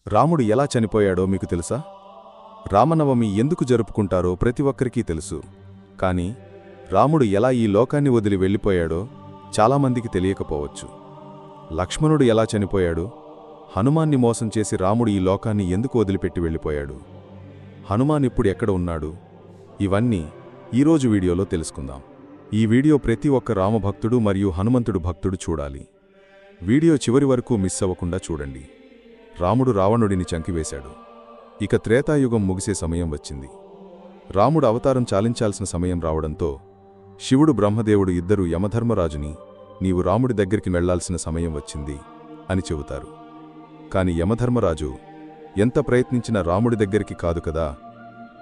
రాముడు ఎలా చనిపోయాడో మీకు తెలుసా? రామనవమి ఎందుకు జరుపుకుంటారో ప్రతి ఒక్కరికీ తెలుసు. కాని రాముడు ఎలా ఈ లోకాన్ని వదిలి వెళ్ళిపోయాడో చాలామందికి తెలియకపోవచ్చు. లక్ష్మణుడు ఎలా చనిపోయాడు? హనుమాన్ని మోసం చేసి రాముడు ఈ లోకాన్ని ఎందుకు వదిలిపెట్టి వెళ్ళిపోయాడు? హనుమాన్ ఇప్పుడు ఎక్కడ ఉన్నాడు? ఇవన్నీ ఈరోజు వీడియోలో తెలుసుకుందాం. ఈ వీడియో ప్రతి ఒక్క రామభక్తుడు మరియు హనుమంతుడు భక్తుడు చూడాలి. వీడియో చివరి వరకు మిస్ అవ్వకుండా చూడండి. రాముడు రావణుడిని చంకివేశాడు. ఇక త్రేతాయుగం ముగిసే సమయం వచ్చింది. రాముడు అవతారం చాలించాల్సిన సమయం రావడంతో శివుడు బ్రహ్మదేవుడు ఇద్దరూ యమధర్మరాజుని నీవు రాముడి దగ్గరికి వెళ్లాల్సిన సమయం వచ్చింది అని చెబుతారు. కాని యమధర్మరాజు ఎంత ప్రయత్నించినా రాముడి దగ్గరికి కాదు కదా,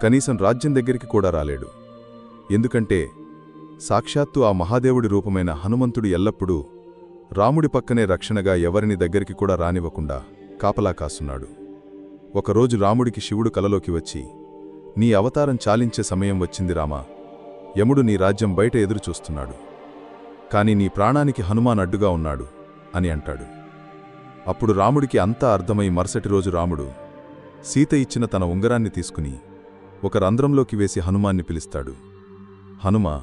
కనీసం రాజ్యం దగ్గరికి కూడా రాలేడు. ఎందుకంటే సాక్షాత్తు ఆ మహాదేవుడి రూపమైన హనుమంతుడు ఎల్లప్పుడూ రాముడి పక్కనే రక్షణగా ఎవరిని దగ్గరికి కూడా రానివ్వకుండా కాపలా కాస్తున్నాడు. ఒకరోజు రాముడికి శివుడు కలలోకి వచ్చి, నీ అవతారం చాలించే సమయం వచ్చింది రామా, యముడు నీ రాజ్యం బయట ఎదురుచూస్తున్నాడు, కాని నీ ప్రాణానికి హనుమాన్ అడ్డుగా ఉన్నాడు అని అంటాడు. అప్పుడు రాముడికి అంతా అర్థమై మరుసటి రోజు రాముడు సీత ఇచ్చిన తన ఉంగరాన్ని తీసుకుని ఒక రంధ్రంలోకి వేసి హనుమాన్ని పిలుస్తాడు. హనుమా,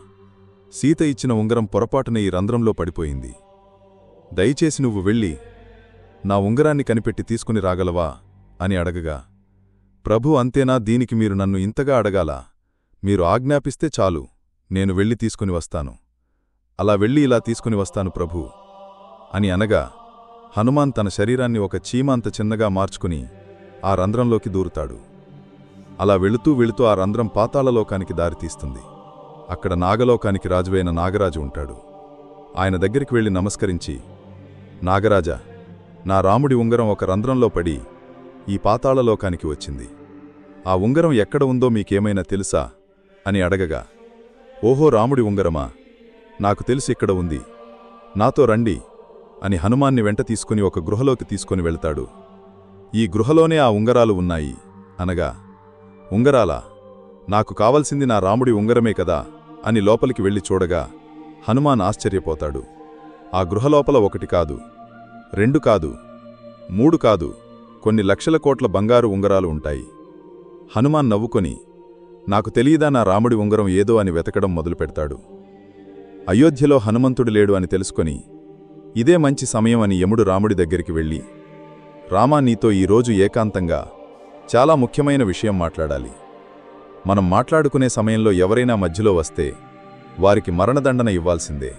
సీత ఇచ్చిన ఉంగరం పొరపాటున ఈ రంధ్రంలో పడిపోయింది. దయచేసి నువ్వు వెళ్ళి నా ఉంగరాన్ని కనిపెట్టి తీసుకుని రాగలవా అని అడగగా, ప్రభు అంతేనా, దీనికి మీరు నన్ను ఇంతగా అడగాలా? మీరు ఆజ్ఞాపిస్తే చాలు, నేను వెళ్ళి తీసుకుని వస్తాను. అలా వెళ్ళి ఇలా తీసుకుని వస్తాను ప్రభూ అని అనగా, హనుమాన్ తన శరీరాన్ని ఒక చీమ అంత చిన్నగా మార్చుకుని ఆ రంధ్రంలోకి దూరుతాడు. అలా వెళుతూ వెళుతూ ఆ రంధ్రం పాతాళలోకానికి దారితీస్తుంది. అక్కడ నాగలోకానికి రాజువైన నాగరాజు ఉంటాడు. ఆయన దగ్గరికి వెళ్లి నమస్కరించి, నాగరాజా, నా రాముడి ఉంగరం ఒక రంధ్రంలో పడి ఈ పాతాళలోకానికి వచ్చింది. ఆ ఉంగరం ఎక్కడ ఉందో మీకేమైనా తెలుసా అని అడగగా, ఓహో రాముడి ఉంగరమా, నాకు తెలుసు ఇక్కడ ఉంది, నాతో రండి అని హనుమాన్ని వెంట తీసుకుని ఒక గృహలోకి తీసుకుని వెళ్తాడు. ఈ గృహలోనే ఆ ఉంగరాలు ఉన్నాయి అనగా, ఉంగరాలా, నాకు కావలసింది నా రాముడి ఉంగరమే కదా అని లోపలికి వెళ్లి చూడగా హనుమాన్ ఆశ్చర్యపోతాడు. ఆ గృహలోపల ఒకటి కాదు, రెండు కాదు, మూడు కాదు, కొన్ని లక్షల కోట్ల బంగారు ఉంగరాలు ఉంటాయి. హనుమాన్ నవ్వుకొని, నాకు తెలియదా నా రాముడి ఉంగరం ఏదో అని వెతకడం మొదలుపెడతాడు. అయోధ్యలో హనుమంతుడు లేడు అని తెలుసుకొని, ఇదే మంచి సమయం అని యముడు రాముడి దగ్గరికి వెళ్ళి, రామా, నీతో ఈరోజు ఏకాంతంగా చాలా ముఖ్యమైన విషయం మాట్లాడాలి. మనం మాట్లాడుకునే సమయంలో ఎవరైనా మధ్యలో వస్తే వారికి మరణదండన ఇవ్వాల్సిందే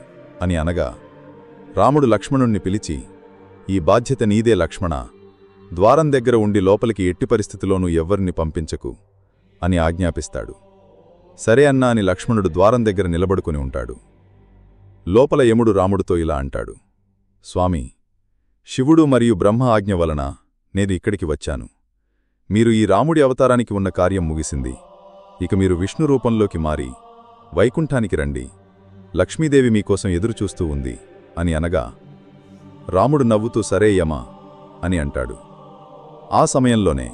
అని అనగా, రాముడు లక్ష్మణుణ్ణి పిలిచి, ఈ బాధ్యత నీదే లక్ష్మణా, ద్వారం దగ్గర ఉండి లోపలికి ఎట్టి పరిస్థితిలోనూ ఎవ్వరిని పంపించకు అని ఆజ్ఞాపిస్తాడు. సరే అన్నా అని లక్ష్మణుడు ద్వారం దగ్గర నిలబడుకుని ఉంటాడు. లోపల యముడు రాముడితో ఇలా అంటాడు, స్వామి, శివుడు మరియు బ్రహ్మ ఆజ్ఞ వలన నేను ఇక్కడికి వచ్చాను. మీరు ఈ రాముడి అవతారానికి ఉన్న కార్యం ముగిసింది. ఇక మీరు విష్ణు రూపంలోకి మారి వైకుంఠానికి రండి, లక్ష్మీదేవి మీకోసం ఎదురుచూస్తూ ఉంది అని అనగా, రాముడు నవ్వుతూ సరే యమా అని అంటాడు. ఆ సమయంలోనే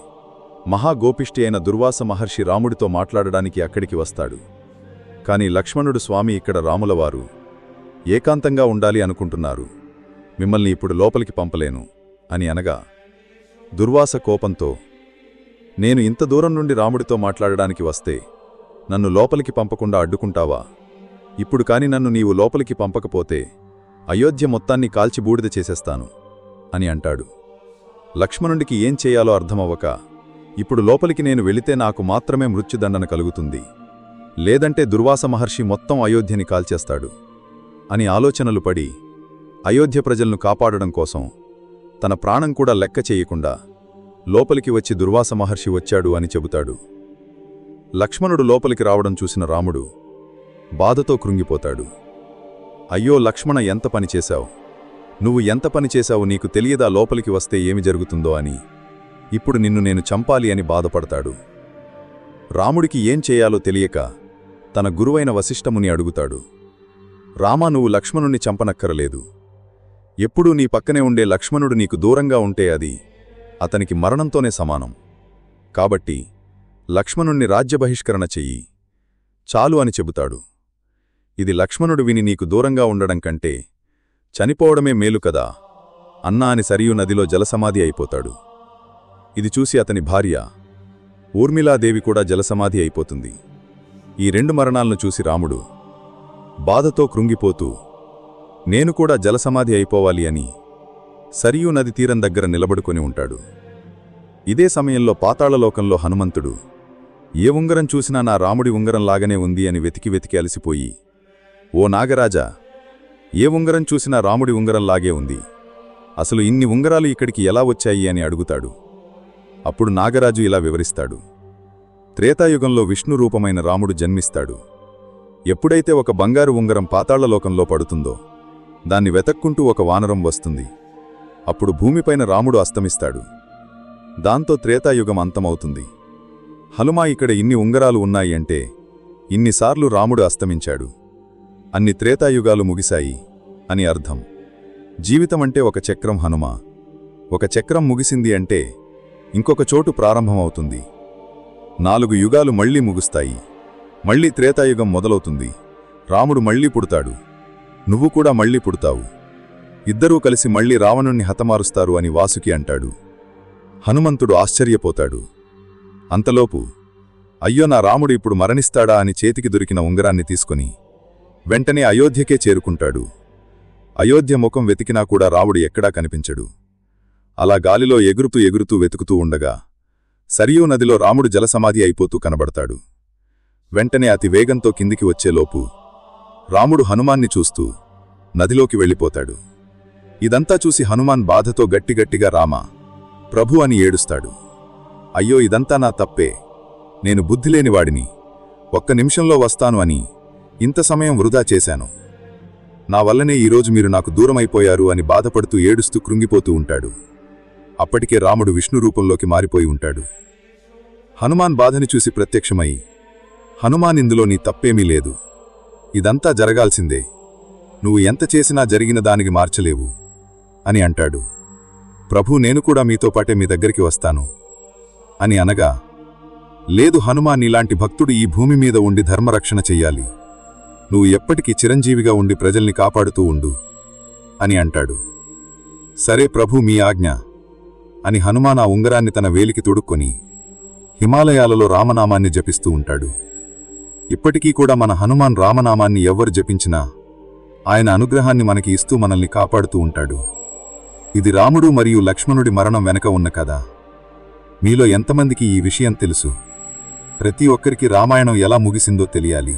మహాగోపిష్టి అయిన దుర్వాస మహర్షి రాముడితో మాట్లాడడానికి అక్కడికి వస్తాడు. కాని లక్ష్మణుడు, స్వామి, ఇక్కడ రాములవారు ఏకాంతంగా ఉండాలి అనుకుంటున్నారు, మిమ్మల్ని ఇప్పుడు లోపలికి పంపలేను అని అనగా, దుర్వాస కోపంతో, నేను ఇంత దూరం నుండి రాముడితో మాట్లాడడానికి వస్తే నన్ను లోపలికి పంపకుండా అడ్డుకుంటావా? ఇప్పుడు కాని నన్ను నీవు లోపలికి పంపకపోతే అయోధ్య మొత్తాన్ని కాల్చి బూడిద చేసేస్తాను అని అంటాడు. లక్ష్మణుడికి ఏం చేయాలో అర్థమవ్వక, ఇప్పుడు లోపలికి నేను వెళితే నాకు మాత్రమే మృత్యుదండన కలుగుతుంది, లేదంటే దుర్వాస మహర్షి మొత్తం అయోధ్యని కాల్చేస్తాడు అని ఆలోచనలు పడి, అయోధ్య ప్రజలను కాపాడడం కోసం తన ప్రాణం కూడా లెక్క చేయకుండా లోపలికి వచ్చి దుర్వాస మహర్షి వచ్చాడు అని చెబుతాడు. లక్ష్మణుడు లోపలికి రావడం చూసిన రాముడు బాధతో కృంగిపోతాడు. అయ్యో లక్ష్మణ, ఎంత పనిచేశావు, నువ్వు ఎంత పనిచేశావు, నీకు తెలియదా లోపలికి వస్తే ఏమి జరుగుతుందో అని. ఇప్పుడు నిన్ను నేను చంపాలి అని బాధపడతాడు. రాముడికి ఏం చేయాలో తెలియక తన గురువైన వశిష్ఠముని అడుగుతాడు, రామా, నువ్వు లక్ష్మణుణ్ణి చంపనక్కరలేదు. ఎప్పుడూ నీ పక్కనే ఉండే లక్ష్మణుడు నీకు దూరంగా ఉంటే అది అతనికి మరణంతోనే సమానం. కాబట్టి లక్ష్మణుణ్ణి రాజ్యబహిష్కరణ చెయ్యి చాలు అని చెబుతాడు. ఇది లక్ష్మణుడు విని నీకు దూరంగా ఉండడం కంటే చనిపోవడమే మేలు కదా అన్నా అని సరియు నదిలో జలసమాధి అయిపోతాడు. ఇది చూసి అతని భార్య ఊర్మిళాదేవి కూడా జలసమాధి అయిపోతుంది. ఈ 2 మరణాలను చూసి రాముడు బాధతో కృంగిపోతూ నేను కూడా జలసమాధి అయిపోవాలి అని సరియూ నది తీరం దగ్గర నిలబడుకొని ఉంటాడు. ఇదే సమయంలో పాతాళలోకంలో హనుమంతుడు ఏ ఉంగరం చూసినా నా రాముడి ఉంగరంలాగానే ఉంది అని వెతికి అలసిపోయి, ఓ నాగరాజా, ఏ ఉంగరం చూసినా రాముడి ఉంగరంలాగే ఉంది, అసలు ఇన్ని ఉంగరాలు ఇక్కడికి ఎలా వచ్చాయి అని అడుగుతాడు. అప్పుడు నాగరాజు ఇలా వివరిస్తాడు. త్రేతాయుగంలో విష్ణు రూపమైన రాముడు జన్మిస్తాడు. ఎప్పుడైతే ఒక బంగారు ఉంగరం పాతాళలోకంలో పడుతుందో దాన్ని వెతక్కుంటూ ఒక వానరం వస్తుంది. అప్పుడు భూమిపైన రాముడు అస్తమిస్తాడు. దాంతో త్రేతాయుగం అంతమవుతుంది. హనుమా ఇక్కడ ఇన్ని ఉంగరాలు ఉన్నాయి అంటే ఇన్నిసార్లు రాముడు అస్తమించాడు, అన్ని త్రేతాయుగాలు ముగిశాయి అని అర్థం. జీవితమంటే ఒక చక్రం హనుమ. ఒక చక్రం ముగిసింది అంటే ఇంకొక చోటు ప్రారంభమవుతుంది. 4 యుగాలు మళ్లీ ముగుస్తాయి. మళ్లీ త్రేతాయుగం మొదలవుతుంది. రాముడు మళ్లీ పుడతాడు. నువ్వు కూడా మళ్లీ పుడతావు. ఇద్దరూ కలిసి మళ్లీ రావణుణ్ణి హతమారుస్తారు అని వాసుకి అంటాడు. హనుమంతుడు ఆశ్చర్యపోతాడు. అంతలోపు అయ్యో, నా రాముడు ఇప్పుడు మరణిస్తాడా అని చేతికి దొరికిన ఉంగరాన్ని తీసుకుని వెంటనే అయోధ్యకే చేరుకుంటాడు. అయోధ్య ముఖం వెతికినా కూడా రాముడు ఎక్కడా కనిపించడు. అలా గాలిలో ఎగురుతూ వెతుకుతూ ఉండగా సరియూ నదిలో రాముడు జలసమాధి అయిపోతూ కనబడతాడు. వెంటనే అతి వేగంతో కిందికి వచ్చేలోపు రాముడు హనుమాన్ని చూస్తూ నదిలోకి వెళ్ళిపోతాడు. ఇదంతా చూసి హనుమాన్ బాధతో గట్టిగట్టిగా రామా, ప్రభు అని ఏడుస్తాడు. అయ్యో, ఇదంతా నా తప్పే, నేను బుద్ధిలేనివాడిని, 1 నిమిషంలో వస్తాను అని ఇంత సమయం వృధా చేశాను, నా వల్లనే ఈరోజు మీరు నాకు దూరమైపోయారు అని బాధపడుతూ ఏడుస్తూ కృంగిపోతూ ఉంటాడు. అప్పటికే రాముడు విష్ణు రూపంలోకి మారిపోయి ఉంటాడు. హనుమాన్ బాధని చూసి ప్రత్యక్షమై, హనుమాన్, ఇందులో నీ తప్పేమీ లేదు, ఇదంతా జరగాల్సిందే, నువ్వు ఎంత చేసినా జరిగిన దానికి మార్చలేవు అని అంటాడు. ప్రభు, నేను కూడా మీతో పాటే మీ దగ్గరికి వస్తాను అని అనగా, లేదు హనుమాన్, నీలాంటి భక్తుడు ఈ భూమి మీద ఉండి ధర్మరక్షణ చెయ్యాలి, నువ్వు ఎప్పటికీ చిరంజీవిగా ఉండి ప్రజల్ని కాపాడుతూ ఉండు అని అంటాడు. సరే ప్రభు, మీ ఆజ్ఞ అని హనుమాన్ ఆ ఉంగరాన్ని తన వేలికి తొడుక్కొని హిమాలయాలలో రామనామాన్ని జపిస్తూ ఉంటాడు. ఇప్పటికీ కూడా మన హనుమాన్ రామనామాన్ని ఎవ్వరు జపించినా ఆయన అనుగ్రహాన్ని మనకి ఇస్తూ మనల్ని కాపాడుతూ ఉంటాడు. ఇది రాముడు మరియు లక్ష్మణుడి మరణం వెనక ఉన్న కథ. మీలో ఎంతమందికి ఈ విషయం తెలుసు? ప్రతి ఒక్కరికి రామాయణం ఎలా ముగిసిందో తెలియాలి.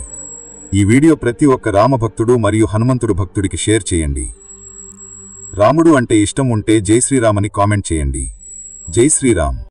ఈ వీడియో ప్రతి ఒక్క రామభక్తుడు మరియు హనుమంతుడు భక్తుడికి షేర్ చేయండి. రాముడు అంటే ఇష్టం ఉంటే జై శ్రీరామ్ అని కామెంట్ చేయండి. జై శ్రీరామ్.